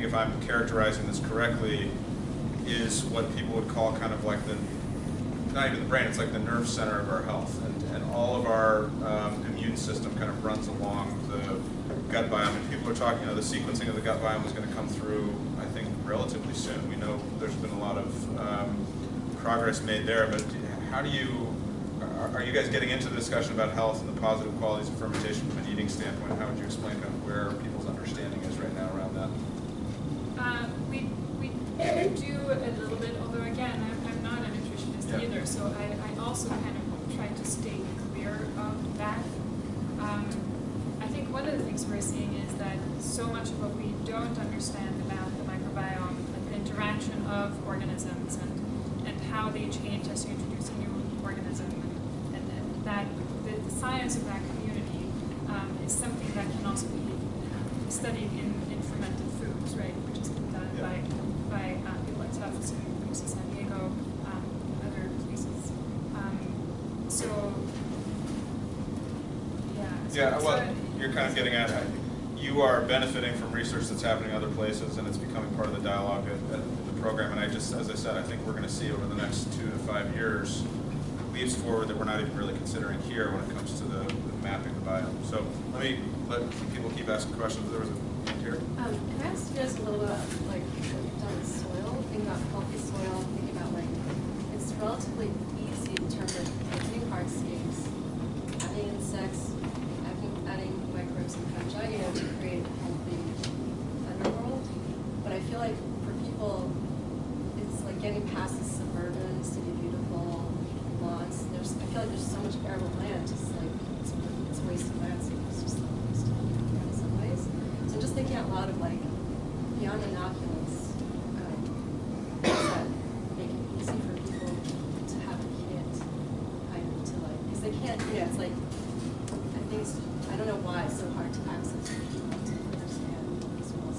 think if I'm characterizing this correctly, is what people would call kind of like the, not even the brain, it's like the nerve center of our health. And all of our immune system kind of runs along the gut biome. And people are talking, the sequencing of the gut biome is going to come through, I think, relatively soon. We know there's been a lot of progress made there, but how do you, are you guys getting into the discussion about health and the positive qualities of fermentation from an eating standpoint? How would you explain kind of where people's understanding is right now around that? We do a little bit, although again, I'm not a nutritionist either, so I also kind of try to stay clear of that. I think one of the things we're seeing is that so much of what we don't understand about the microbiome, like the interaction of organisms and how they change as you introduce a new organism, and that the science of that community is something that can also be studied in fermented foods, right, which has been done by people like Sanchez in UC San Diego, other places. Well, you're kind of getting at it. You are benefiting from research that's happening other places, and it's becoming part of the dialogue at the program. And as I said, I think we're going to see over the next 2 to 5 years leaps forward that we're not even really considering here when it comes to the mapping the biome. So let people keep asking questions. There was a hand here. Can I ask you guys a little bit about what you've done with soil, thinking about healthy soil, thinking about it's relatively easy in terms of using hard seeds, adding insects, adding microbes and fungi, to create a healthy underworld. But I feel like for people, it's like getting past the suburban, city beautiful lawns. I feel like there's so much arable land, just it's wasted land, so it's just wasted in some ways. So I'm just thinking out loud of beyond innocuous, does that make it easy for people to have a kit, because they can't, it's like, I think I don't know why it's so hard to access for people to understand as well as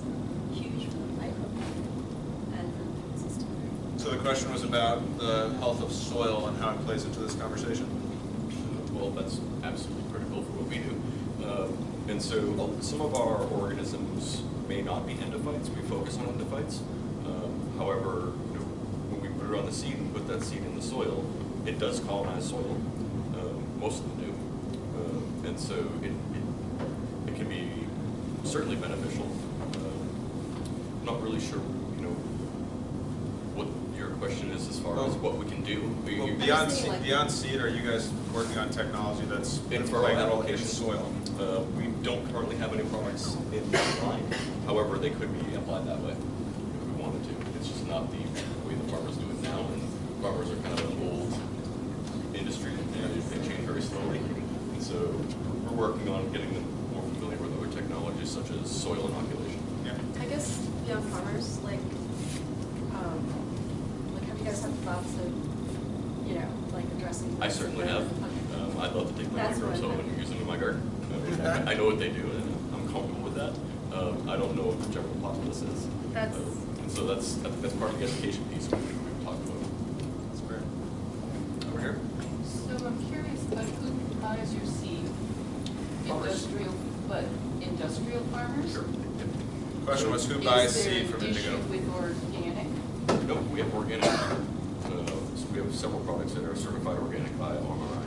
huge for the microbiome and for the food system. So the question was about the health of soil and how it plays into this conversation. Well, that's absolutely critical for what we do. And so some of our organisms may not be endophytes. We focus on endophytes. However, when we put it on the seed and put that seed in the soil, it does colonize soil. Most of them do. And so it can be certainly beneficial. I'm not really sure, what your question is as far as what we can do. Beyond seed, are you guys working on technology that's in soil? We don't currently have any products in line. However, they could be applied that way if we wanted to. It's just not the way the farmers do it now, and farmers are kind of an old industry, and they change very slowly. And so we're working on getting them more familiar with other technologies such as soil inoculation. Yeah. I guess beyond farmers, have you guys had thoughts of, addressing? I certainly have. I'd love to take my microbes home and use them in my garden. I know what they do, and I'm comfortable with that. I don't know what the general populace is. And so that's part of the education piece we've talked about. That's great. Over here. So I'm curious about who buys your seed? Industrial farmers? Sure. The question was who buys seed from indigo? Is there an issue with organic? No, we have organic. So we have several products that are certified organic by OMRI.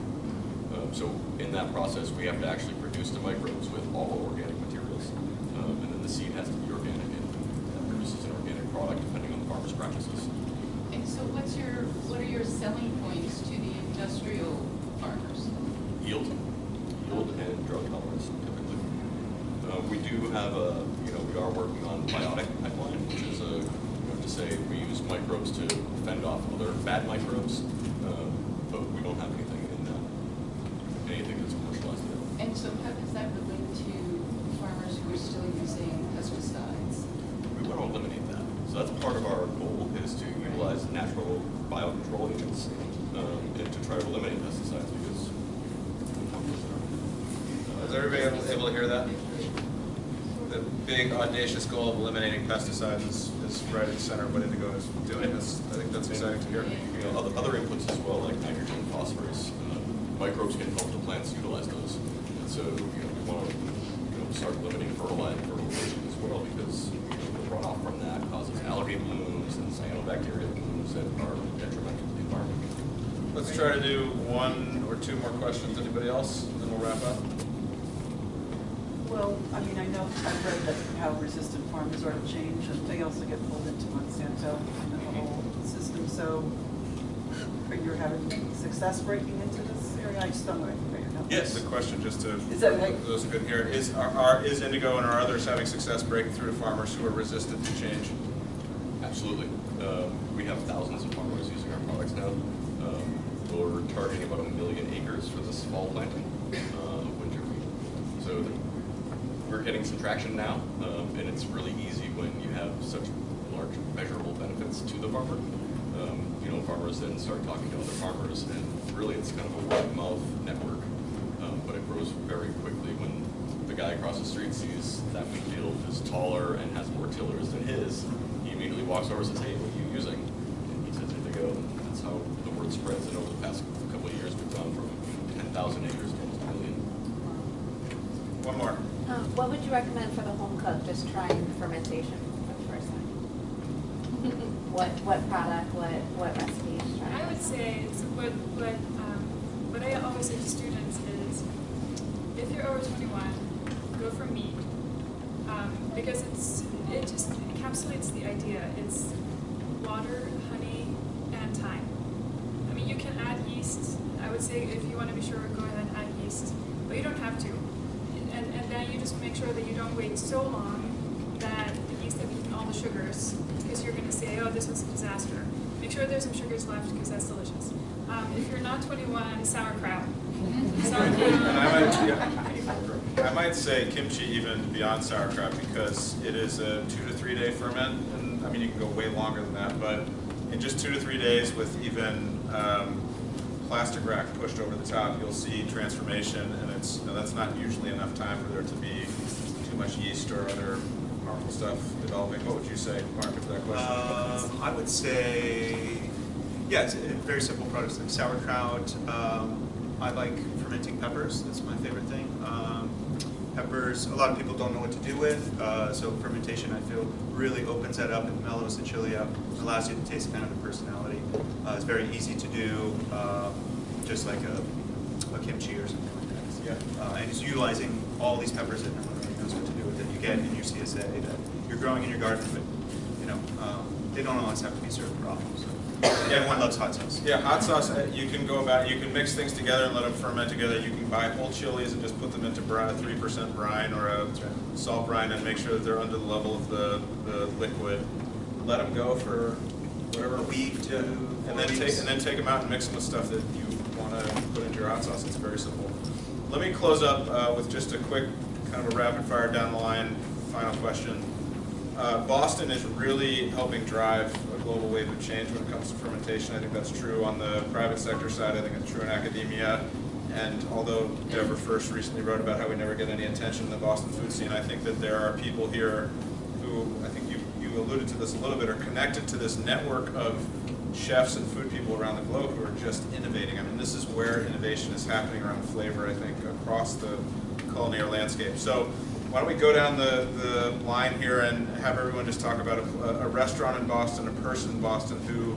So in that process, we have to actually produce the microbes with all organic materials. And then the seed has to be organic, and that produces an organic product depending on the farmer's practices. And so what are your selling points to the industrial farmers? Yield and drought tolerance, typically. We do have we are working on biotic pipeline, which is to say we use microbes to fend off other bad microbes, but we don't have anything that's commercialized yet. And so how does that relate to farmers who are still using pesticides? We want to eliminate that. So that's part of our goal, is to utilize natural biocontrol agents and to try to eliminate pesticides, because is everybody able to hear that? The big audacious goal of eliminating pesticides is right at the center of what Indigo is doing. I think that's exciting to hear. Other inputs as well, like nitrogen, phosphorus. Microbes can help the plants utilize those. And so we want to start limiting fertilization as well, because the runoff from bacteria blooms that are detrimental to the environment. Let's try to do one or two more questions. Anybody else? And then we'll wrap up. Well, I mean, I know I've read that how resistant farmers are to change, and they also get pulled into Monsanto and the whole system. So, are you having success breaking into this area? I just don't know anything about your company. Yes. The question, just to Is that right? those who couldn't hear, is Indigo and our others having success breaking through to farmers who are resistant to change? Absolutely. We have thousands of farmers using our products now. We're targeting about 1 million acres for this fall planting, winter wheat. So we're getting some traction now, and it's really easy when you have such large measurable benefits to the farmer. You know, farmers then start talking to other farmers, and really it's kind of a word-of-mouth network, but it grows very quickly when the guy across the street sees that wheat field is taller and has more tillers than his. He immediately walks over and says, "Hey, what are you using?" And he says, "Indigo." And that's how the word spreads. And over the past couple of years, we've gone from 10,000 acres to almost 1 million. One more. What would you recommend for the home cook just trying fermentation for the first time? What product, what recipes? I would say what I always say to students is, if you're over 21, go for meat, because it just encapsulates the idea. It's water, honey, and thyme. I mean, you can add yeast. I would say if you want to be sure, go ahead and add yeast, but you don't have to. And then you just make sure that you don't wait so long that the yeast have eaten all the sugars, because you're going to say, oh, this was a disaster. Make sure there's some sugars left, because that's delicious. If you're not 21, sauerkraut. And I might say kimchi even beyond sauerkraut, because it is a 2 to 3 day ferment, and I mean you can go way longer than that, but in just 2 to 3 days with even plastic rack pushed over the top, you'll see transformation, and that's not usually enough time for there to be too much yeast or other harmful stuff developing. What would you say, Mark, to that question? I would say, yeah, it's very simple products like sauerkraut. I like fermenting peppers. That's my favorite thing. Peppers, a lot of people don't know what to do with, so fermentation, I feel, really opens that up and mellows the chili up, allows you to taste kind of the personality. It's very easy to do, just like a kimchi or something like that. Yeah. And it's utilizing all these peppers that no one really knows what to do with, that you get in your CSA, that you're growing in your garden, but you know, they don't always have to be served raw. So. Yeah, everyone loves hot sauce. Yeah, hot sauce, you can go about, you can mix things together and let them ferment together. You can buy whole chilies and just put them into 3% brine or a salt brine and make sure that they're under the level of the liquid. Let them go for whatever, a week to and then take them out and mix them with stuff that you want to put into your hot sauce. It's very simple. Let me close up with just a quick kind of a rapid fire down the line final question. Boston is really helping drive a global wave of change when it comes to fermentation. I think that's true on the private sector side. I think it's true in academia. And although Deborah First recently wrote about how we never get any attention in the Boston food scene, I think that there are people here who, I think you alluded to this a little bit, are connected to this network of chefs and food people around the globe who are just innovating. I mean, this is where innovation is happening around flavor, I think, across the culinary landscape. So why don't we go down the line here and have everyone just talk about a restaurant in Boston, a person in Boston who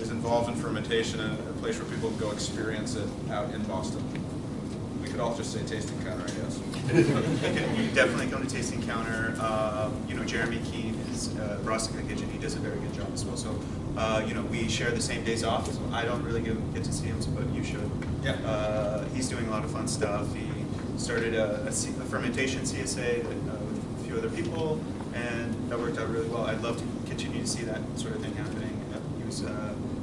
is involved in fermentation, and a place where people can go experience it out in Boston. We could all just say Tasting Counter, I guess. You can definitely come to Tasting Counter. You know, Jeremy Keene is Rustica Kitchen. He does a very good job as well. So, you know, we share the same days off. So I don't really get to see him, but you should. Yeah. He's doing a lot of fun stuff. He started a fermentation CSA with a few other people, and that worked out really well. I'd love to continue to see that sort of thing happening. He was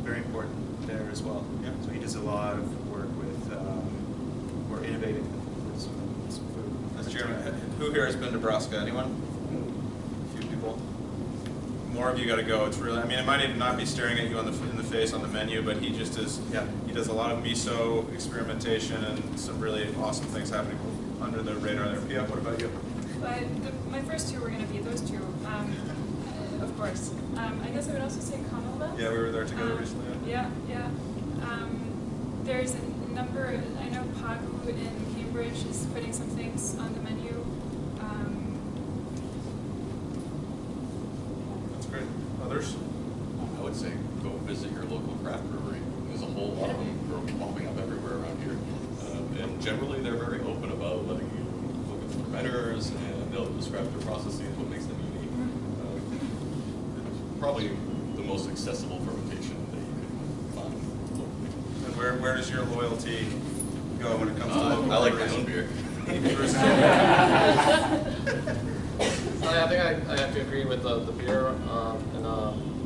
very important there as well. Yeah. So he does a lot of work with, or innovating with some food. That's Jeremy. Who here has been to Nebraska? Anyone? A few people. More of you got to go. It's really, I mean, it might even not be staring at you in the face on the menu, but he just is. Yeah. He does a lot of miso experimentation and some really awesome things happening under the radar there. Pia, what about you? My first two were going to be those two, of course. I guess I would also say Commonwealth. Yeah, we were there together recently. Yeah. There's a number. I know Pagu in Cambridge is putting some things on the menu. That's great. Others? I would say go visit your local craft brewery. There's a whole lot of them popping up everywhere around here. And generally they're very open about letting you look at the fermenters, and they'll describe their processes, what makes them unique. Probably the most accessible fermentation that you can find locally. And where does your loyalty go when it comes to local I like my breweries? own beer. I think I have to agree with the beer.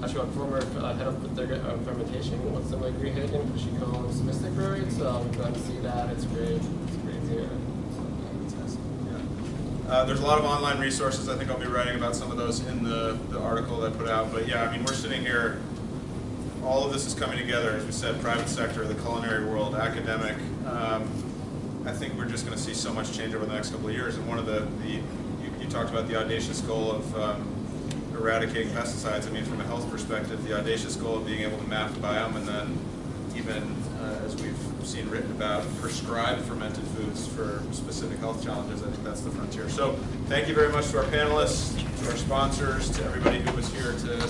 Actually, my former head of fermentation was Emily Greenhagen, because she co-owns Mystic Brewery. So I'm glad to see that. It's great. It's great to hear. There's a lot of online resources. I think I'll be writing about some of those in the article that I put out. But yeah, I mean, we're sitting here, all of this is coming together, as we said, private sector, the culinary world, academic. I think we're just going to see so much change over the next couple of years. And one of you talked about the audacious goal of eradicating pesticides. I mean, from a health perspective, the audacious goal of being able to map the biome, and then even, as we've seen written about, prescribe fermented foods for specific health challenges. I think that's the frontier. So thank you very much to our panelists, to our sponsors, to everybody who was here to